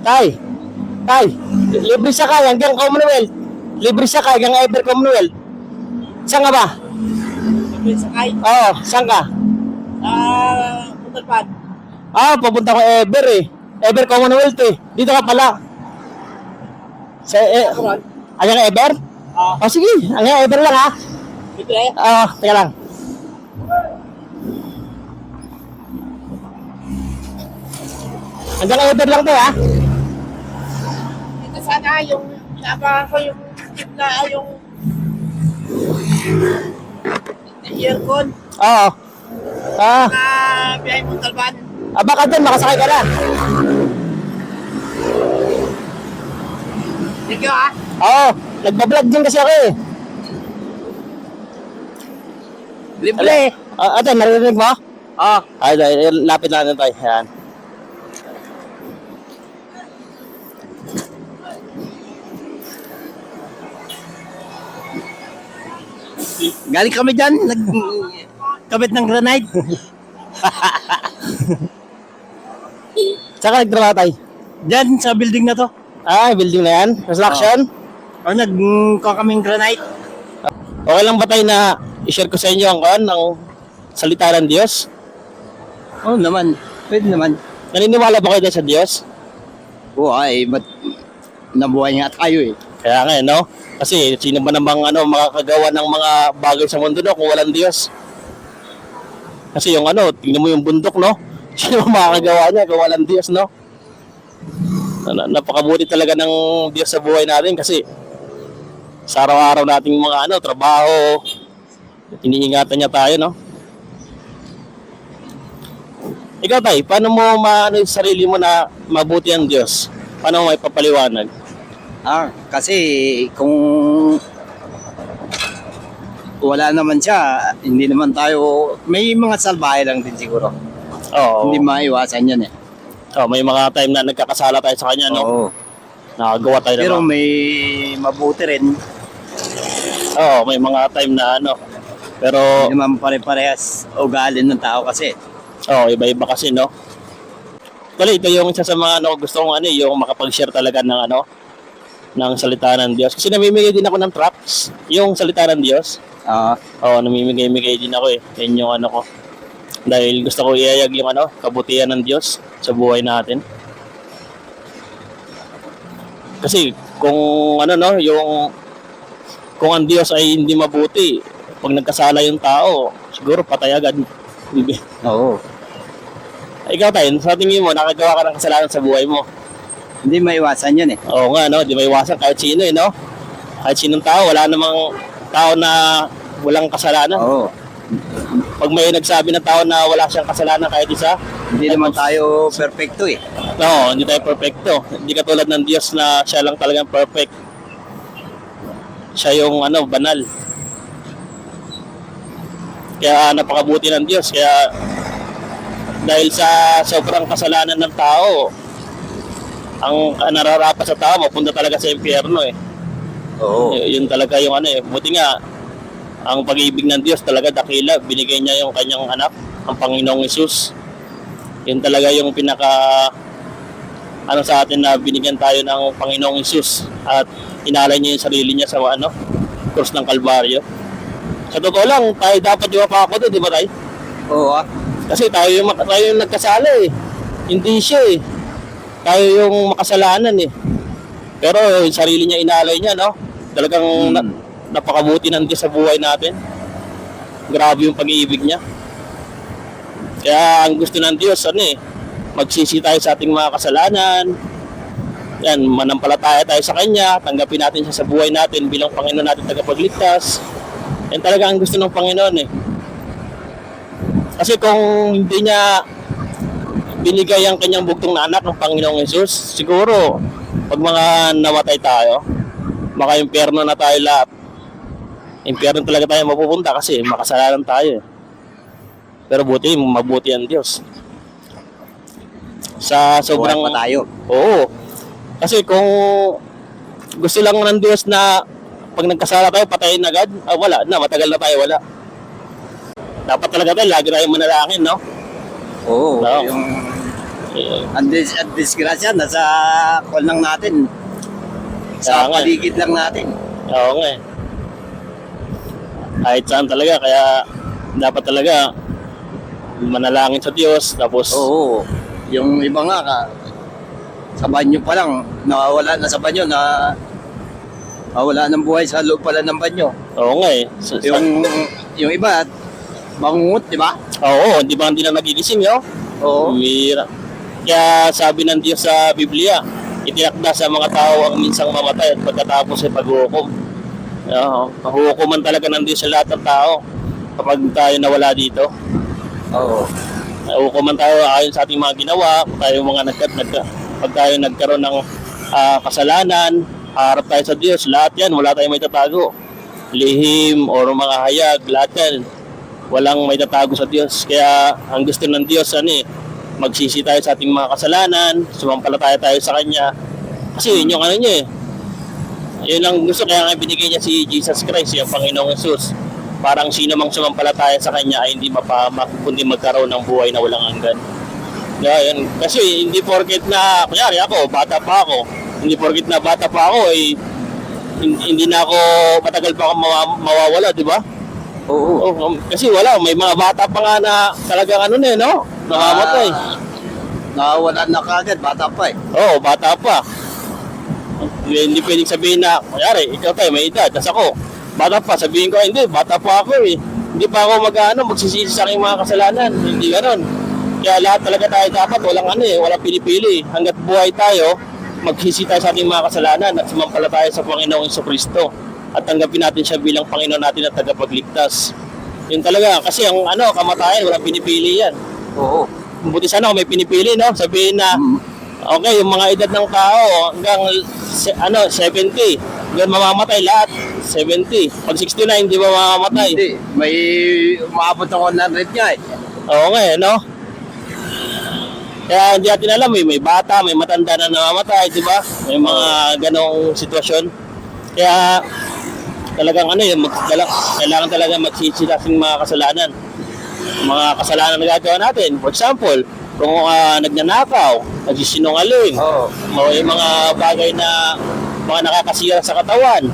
Tay, tay, libre sakay hanggang Commonwealth. Libre sakay hanggang Ever Commonwealth. Saan ka ba? Libre sakay. Oo, saan ka? Puntalpan. Papunta ko Ever eh. Ever Commonwealth eh. Dito ka pala. Sa hanggang Ever? Sige, hanggang Ever lang ha. Libre? Teka lang. Hanggang Ever lang to ha. Ito sana yung inaabangan ko yung na yung aircon Oo. na biyahe Montalban. Baka dun, makasakay ka na. Thank you ah. Oo, nagbablog din kasi ako eh. Libre. Ate, narinig mo? Oh. Ay, lapit na natin tayo. Ayan. Galing kami dyan, nagkabit ng granite. Saan ka nagtrabaho tayo? Dyan sa building na to. Building na yan? Construction? Nagkuha kaming granite. Okay lang ba tayo na i-share ko sa inyo ang salita ng Diyos? Oo naman, pwede naman. Naniniwala ba kayo dyan sa Diyos? Oo ba't nabuhay nga tayo eh. Kaya nga, no? Kasi sino ba namang makakagawa ng mga bagay sa mundo, no, kung walang Diyos? Kasi yung tingnan mo yung bundok, no? Sino ba makakagawa niya kung walang Diyos, no? Napakabuti talaga ng Diyos sa buhay natin kasi sa araw-araw nating mga trabaho, iniingatan niya tayo, no? Ikaw, tay, paano mo maano yung sarili mo na mabuti ang Diyos? Paano mo may papaliwanag? Kasi kung wala naman siya, hindi naman tayo, may mga salbahe lang din siguro. Oo. Hindi maiwasan yan eh. May mga time na nagkakasala tayo sa kanya, no? Oo. Nakagawa tayo Pero ng may mabuti rin. may mga time na pero Hindi naman pare-parehas ugali ng tao kasi. iba-iba kasi, no? Actually, ito yung isa sa mga gusto kong yung makapag-share talaga ng ng salita ng Diyos. Kasi namimigay din ako ng tracts, yung salita ng Diyos. Namimigay din ako eh. Yan yung ko. Dahil gusto ko iayag yung kabutihan ng Diyos sa buhay natin. Kasi kung kung ang Diyos ay hindi mabuti, pag nagkasala yung tao, siguro patay agad. Oo. Ikaw tayo, sa tingin mo, nakagawa ka ng kasalanan sa buhay mo. Hindi maiwasan yan eh. Oo nga, no? Di may iwasan kahit sino, no? Kahit sinong tao, wala namang tao na walang kasalanan. Oo. Pag may nagsabi ng tao na wala siyang kasalanan kahit isa, Hindi naman tayo perfecto eh. no, hindi tayo perfecto. Hindi katulad ng Diyos na siya lang talagang perfect. Siya yung banal. Kaya napakabuti ng Diyos. Kaya dahil sa sobrang kasalanan ng tao, ang nararapat sa tao, mapunta talaga sa impyerno eh. Oo. Yun talaga yung buti nga, ang pag-ibig ng Diyos talaga dakila, binigay niya yung kanyang anak, ang Panginoong Hesus. Yun talaga yung pinaka sa atin na binigyan tayo ng Panginoong Hesus at inalay niya yung sarili niya sa krus ng Kalbaryo. Sa totoo lang, tayo dapat yung mapako doon, di ba tayo? Oo Kasi tayo yung nagkasala eh. Hindi siya eh. Tayo yung makasalanan eh. Pero yung sarili niya inalay niya, no? Talagang napakabuti ng Diyos sa buhay natin. Grabe yung pag-iibig niya. Kaya ang gusto ng Diyos, magsisi tayo sa ating mga kasalanan. Yan, manampalataya tayo sa Kanya, tanggapin natin siya sa buhay natin bilang Panginoon natin tagapagligtas. Yan talaga ang gusto ng Panginoon eh. Kasi kung hindi niya binigay ang kanyang bugtong na anak ng Panginoong Hesus, siguro pag mga namatay tayo, baka impyerno na tayo lahat. Impyerno talaga tayo mapupunta kasi makasalanan tayo. Pero mabuti ang Diyos. Sa sobrang Buhay pa tayo. Oo. Kasi kung gusto lang ng Diyos na pag nagkasala tayo, patayin agad, wala na, matagal na tayo, wala. Dapat talaga tayo, lagi tayong manalangin, no? Oo. No. Ang disgrasya, nasa call lang natin. Sa Kaya nga. paligid lang natin. Oo nga eh. Kahit saan talaga, kaya dapat talaga manalangin sa Diyos, tapos Oo. Yung iba nga, sa banyo pa lang, nawawala na sa banyo, nawawala ng buhay sa loob pala ng banyo. oo nga eh. Yung iba, bangungot, di ba? Oo, di ba hindi na nagigising yun? Oo. Mira. Kaya sabi ng Diyos sa Biblia, itinakda sa mga tao ang minsang mamatay at pagkatapos ay paghukom. Hukuman talaga ng Diyos sa lahat ng tao kapag tayo nawala dito. Oo. Hukuman tayo ayon sa ating mga ginawa, pag tayo nagkaroon ng kasalanan, harap tayo sa Diyos, lahat yan, wala tayong may tatago. Lihim o mga hayag, lahat yan, walang may tatago sa Diyos. Kaya ang gusto ng Diyos, magsisi tayo sa ating mga kasalanan, sumampalataya tayo sa Kanya. Kasi yun yung niya eh. Yun ang gusto, kaya nga binigay niya si Jesus Christ, yung Panginoong Jesus. Parang sino mang sumampalataya sa Kanya ay hindi mapahamak, kundi magkaroon ng buhay na walang hanggan. Kaya yun, kasi hindi porket na, kunyari ako, bata pa ako, hindi porket na bata pa ako, ay hindi na ako, matagal pa ako mawawala, di ba? Oo. Kasi wala, may mga bata pa nga na talagang namamatay. Nawawala na kagad, bata pa eh. Oo, bata pa. Hindi pwedeng sabihin na, kunyari, ikaw tayo, may edad, tas ako, bata pa, sabihin ko, hindi, bata pa ako eh. Hindi pa ako magsisisi sa aking mga kasalanan. Hindi ganon. Kaya lahat talaga tayo dapat, walang pinipili. Hanggat buhay tayo, magsisi tayo sa ating mga kasalanan at sumampalataya sa Panginoong Jesucristo. At tanggapin natin siya bilang Panginoon natin at tagapagligtas. Yun talaga, kasi ang kamatayan, walang pinipili yan. Oo. Buti sana kung may pinipili, no? Sabihin na, okay, yung mga edad ng tao hanggang 70, hanggang mamamatay lahat, 70. Pag 69, hindi ba mamamatay? Hindi, may umabot ng 100 niya eh. Oo nga eh, no? Kaya hindi natin alam eh, may bata, may matanda na namamatay, di ba? May mga ganong sitwasyon. Kaya talagang kailangan talaga magsisi natin mga kasalanan. Mga kasalanan na gagawa natin. For example, kung nagnanakaw, nagsisinungaling, may mga bagay na mga nakakasira sa katawan,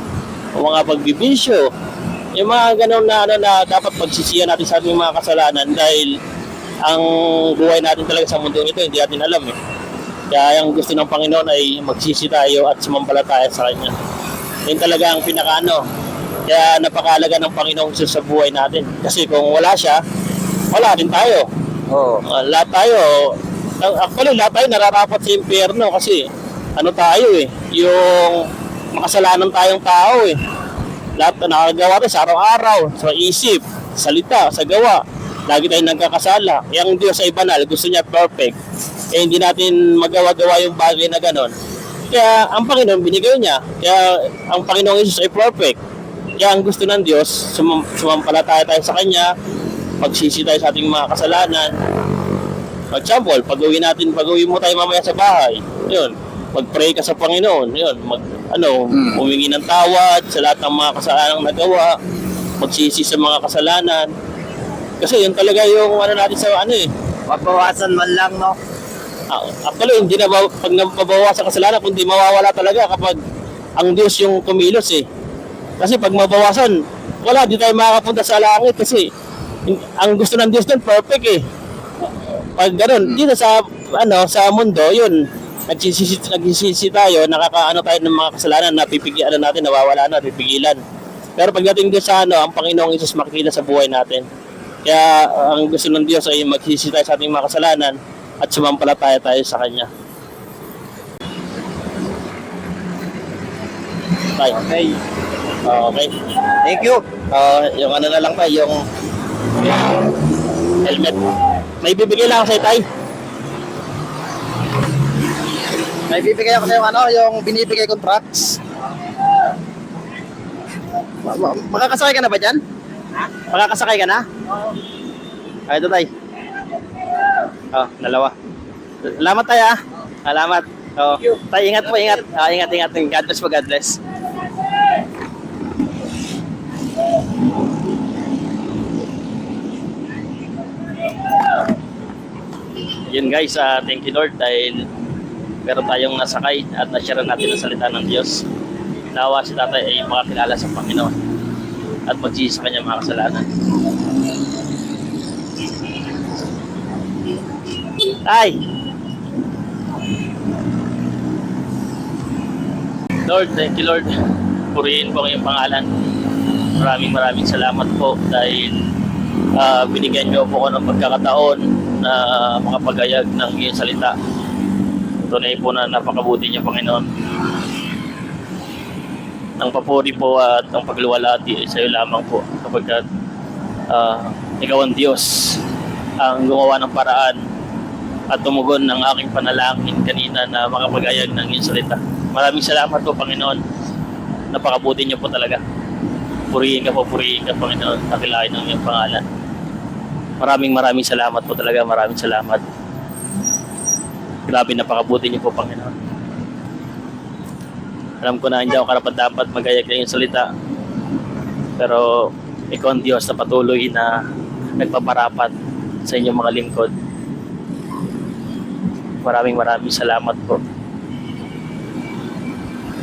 o mga pagbibisyo, yung mga ganon na dapat pagsisiyan natin sa ating mga kasalanan dahil ang buhay natin talaga sa mundo ito, hindi natin alam eh. Kaya ang gusto ng Panginoon ay magsisi tayo at sumampalataya sa Kanya. Yan talaga ang kaya napakahalaga ng Panginoong Jesus sa buhay natin. Kasi kung wala siya, wala din tayo. Oo. Lahat tayo nararapat sa impyerno kasi tayo eh, yung makasalanan tayong tao eh. Lahat na nakagawa tayo sa araw-araw, sa isip, salita, sa gawa. Lagi tayong nagkakasala. Yung Diyos ay banal, gusto niya perfect. Hindi natin magawa-gawa yung bagay na ganon. Kaya ang Panginoon binigay niya. Kaya ang Panginoong Jesus ay perfect. Kaya ang gusto ng Diyos, sumampalataya tayo sa Kanya, magsisi tayo sa ating mga kasalanan. For example, pag-uwi mo tayo mamaya sa bahay, yun, mag-pray ka sa Panginoon, yun, humingi ng tawad sa lahat ng mga kasalanang nagawa, magsisi sa mga kasalanan. Kasi yun talaga yung natin sa Mabawasan man lang, no? Actually, hindi na pag napabawasan kasalanan, kundi mawawala talaga kapag ang Diyos yung kumilos eh. Kasi pag mabawasan, wala, di tayo makakapunta sa langit kasi ang gusto ng Diyos doon, perfect eh. Pag gano'n, dito sa mundo, yun, nagsisisi tayo, tayo ng mga kasalanan, napipigilan natin, nawawala na, pipigilan. Pero pagdating doon sa ang Panginoong Jesus makikita sa buhay natin. Kaya ang gusto ng Diyos ay magsisi tayo sa ating mga kasalanan at sumampalataya tayo sa Kanya. Tayo. Okay. Okay. Thank you. Yung na lang tayo, yung helmet. May bibigay lang ako sa'yo, Tay. May bibigay ako sa yung binibigay kong trucks. Makakasakay ka na ba dyan? Makakasakay ka na? Ay, ito, Tay. Dalawa. Salamat, Tay, ah. Salamat. Tay, ingat po, ingat. Ingat. God bless po, God bless. Yun guys, thank you Lord dahil meron tayong nasakay at nasyara natin ang salita ng Diyos. Nawa si tatay ay makakilala sa Panginoon at magsisi sa kanyang mga kasalanan. Tay! Lord, thank you Lord. Purihin po ang iyong pangalan. Maraming salamat po dahil binigyan niyo po ako ng pagkakataon na makapagayag ng iyong salita. Tunay po na napakabuti niyo, Panginoon. Ang papuri po at ang pagluwalhati ay sa iyo lamang po kapag ikaw ang Diyos ang gumawa ng paraan at tumugon ng aking panalangin kanina na makapagayag ng iyong salita. Maraming salamat po, Panginoon. Napakabuti niyo po talaga. Purihin ka, Panginoon. Nakilain ng iyong pangalan. Maraming salamat po talaga. Maraming salamat. Grabe, napakabuti niyo po, Panginoon. Alam ko na hindi ako karapat-dapat magayag ng iyong salita. Pero ikaw ang Diyos na patuloy na nagpaparapat sa inyong mga lingkod. Maraming salamat po.